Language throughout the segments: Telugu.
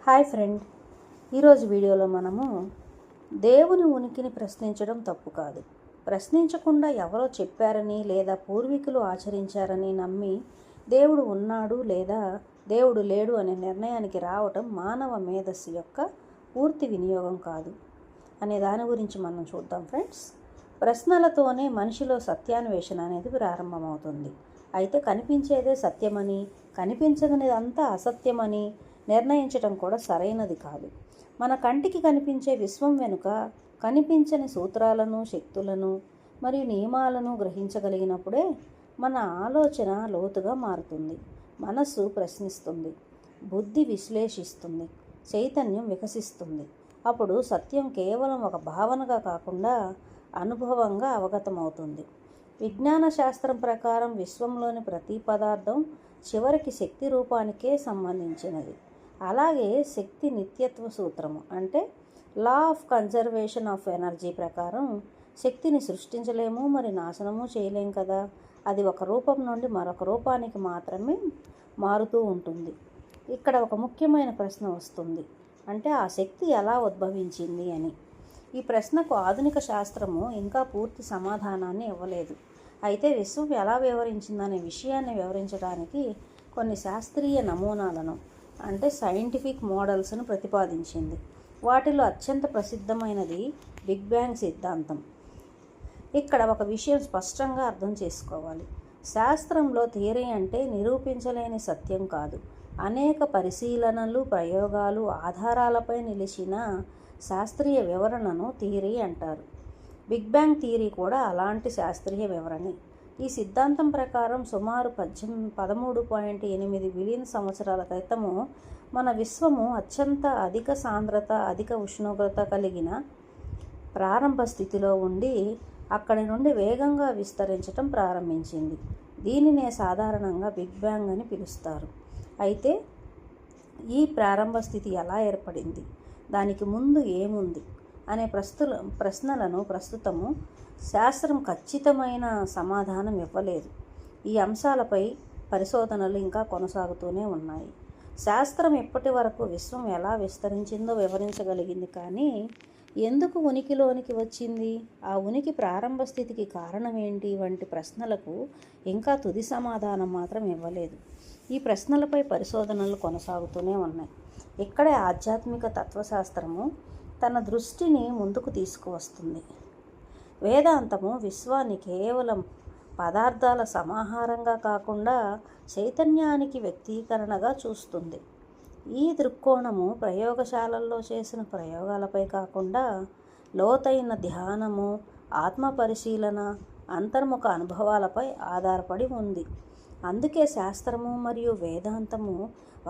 హాయ్ ఫ్రెండ్, ఈరోజు వీడియోలో మనము దేవుని ఉనికిని ప్రశ్నించడం తప్పు కాదు. ప్రశ్నించకుండా ఎవరో చెప్పారని లేదా పూర్వీకులు ఆచరించారని నమ్మి దేవుడు ఉన్నాడు లేదా దేవుడు లేడు అనే నిర్ణయానికి రావటం మానవ మేధస్సు యొక్క పూర్తి వినియోగం కాదు అనే దాని గురించి మనం చూద్దాం ఫ్రెండ్స్. ప్రశ్నలతోనే మనిషిలో సత్యాన్వేషణ అనేది ప్రారంభమవుతుంది. అయితే కనిపించేదే సత్యమని, కనిపించనిదంతా అసత్యమని నిర్ణయించడం కూడా సరైనది కాదు. మన కంటికి కనిపించే విశ్వం వెనుక కనిపించని సూత్రాలను, శక్తులను మరియు నియమాలను గ్రహించగలిగినప్పుడే మన ఆలోచన లోతుగా మారుతుంది, మనస్సు ప్రశ్నిస్తుంది, బుద్ధి విశ్లేషిస్తుంది, చైతన్యం వికసిస్తుంది. అప్పుడు సత్యం కేవలం ఒక భావనగా కాకుండా అనుభవంగా అవగతమవుతుంది. విజ్ఞాన శాస్త్రం ప్రకారం విశ్వంలోని ప్రతి పదార్థం చివరికి శక్తి రూపానికే సంబంధించినది. అలాగే శక్తి నిత్యత్వ సూత్రము అంటే law of conservation of energy ప్రకారం శక్తిని సృష్టించలేము, మరి నాశనము చేయలేము కదా. అది ఒక రూపం నుండి మరొక రూపానికి మాత్రమే మారుతూ ఉంటుంది. ఇక్కడ ఒక ముఖ్యమైన ప్రశ్న వస్తుంది, అంటే ఆ శక్తి ఎలా ఉద్భవించింది అని. ఈ ప్రశ్నకు ఆధునిక శాస్త్రము ఇంకా పూర్తి సమాధానాన్ని ఇవ్వలేదు. అయితే విశ్వం ఎలా వివరించిందనే విషయాన్ని వివరించడానికి కొన్ని శాస్త్రీయ నమూనాలను అంటే సైంటిఫిక్ మోడల్స్ను ప్రతిపాదించింది. వాటిలో అత్యంత ప్రసిద్ధమైనది బిగ్ బ్యాంగ్ సిద్ధాంతం. ఇక్కడ ఒక విషయం స్పష్టంగా అర్థం చేసుకోవాలి. శాస్త్రంలో థియరీ అంటే నిరూపించలేని సత్యం కాదు. అనేక పరిశీలనలు, ప్రయోగాలు, ఆధారాలపై నిలిచిన శాస్త్రీయ వివరణను థియరీ అంటారు. బిగ్ బ్యాంగ్ థియరీ కూడా అలాంటి శాస్త్రీయ వివరణే. ఈ సిద్ధాంతం ప్రకారం సుమారు 13.8 బిలియన్ సంవత్సరాల క్రితము మన విశ్వము అత్యంత అధిక సాంద్రత, అధిక ఉష్ణోగ్రత కలిగిన ప్రారంభ స్థితిలో ఉండి అక్కడి నుండి వేగంగా విస్తరించటం ప్రారంభించింది. దీనినే సాధారణంగా బిగ్ బ్యాంగ్ అని పిలుస్తారు. అయితే ఈ ప్రారంభ స్థితి ఎలా ఏర్పడింది, దానికి ముందు ఏముంది అనే ప్రశ్నలను ప్రస్తుతము శాస్త్రం ఖచ్చితమైన సమాధానం ఇవ్వలేదు. ఈ అంశాలపై పరిశోధనలు ఇంకా కొనసాగుతూనే ఉన్నాయి. శాస్త్రం ఇప్పటి వరకు విశ్వం ఎలా విస్తరించిందో వివరించగలిగింది, కానీ ఎందుకు ఉనికిలోనికి వచ్చింది, ఆ ఉనికి ప్రారంభ స్థితికి కారణం ఏంటి వంటి ప్రశ్నలకు ఇంకా తుది సమాధానం మాత్రం ఇవ్వలేదు. ఈ ప్రశ్నలపై పరిశోధనలు కొనసాగుతూనే ఉన్నాయి. ఇక్కడే ఆధ్యాత్మిక తత్వశాస్త్రము తన దృష్టిని ముందుకు తీసుకువస్తుంది. వేదాంతము విశ్వాన్ని కేవలం పదార్థాల సమాహారంగా కాకుండా చైతన్యానికి వ్యక్తీకరణగా చూస్తుంది. ఈ దృక్కోణము ప్రయోగశాలల్లో చేసిన ప్రయోగాలపై కాకుండా లోతైన ధ్యానము, ఆత్మ పరిశీలన, అంతర్ముఖ అనుభవాలపై ఆధారపడి ఉంది. అందుకే శాస్త్రము మరియు వేదాంతము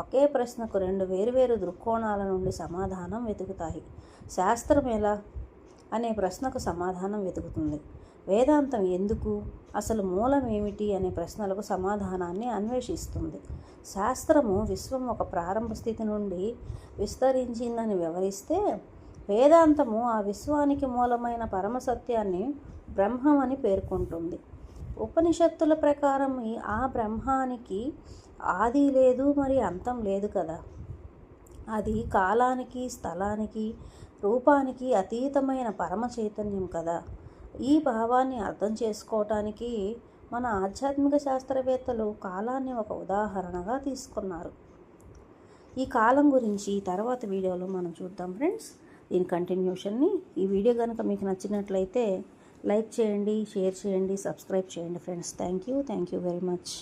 ఒకే ప్రశ్నకు రెండు వేర్వేరు దృక్కోణాల నుండి సమాధానం వెతుకుతాయి. శాస్త్రం ఎలా అనే ప్రశ్నకు సమాధానం వెతుకుతుంది. వేదాంతం ఎందుకు, అసలు మూలం ఏమిటి అనే ప్రశ్నలకు సమాధానాన్ని అన్వేషిస్తుంది. శాస్త్రము విశ్వం ఒక ప్రారంభ స్థితి నుండి విస్తరించిందని వివరిస్తే, వేదాంతము ఆ విశ్వానికి మూలమైన పరమసత్యాన్ని బ్రహ్మమని పేర్కొంటుంది. ఉపనిషత్తుల ప్రకారం ఆ బ్రహ్మానికి ఆది లేదు, మరి అంతం లేదు కదా. అది కాలానికి, స్థలానికి, రూపానికి అతీతమైన పరమ చైతన్యం కదా. ఈ భావాన్ని అర్థం చేసుకోవటానికి మన ఆధ్యాత్మిక శాస్త్రవేత్తలు కాలాన్ని ఒక ఉదాహరణగా తీసుకున్నారు. ఈ కాలం గురించి తర్వాత వీడియోలో మనం చూద్దాం ఫ్రెండ్స్. దీని కంటిన్యూషన్ని. ఈ వీడియో కనుక మీకు నచ్చినట్లయితే లైక్ చేయండి, షేర్ చేయండి, సబ్స్క్రైబ్ చేయండి friends. Thank you very much.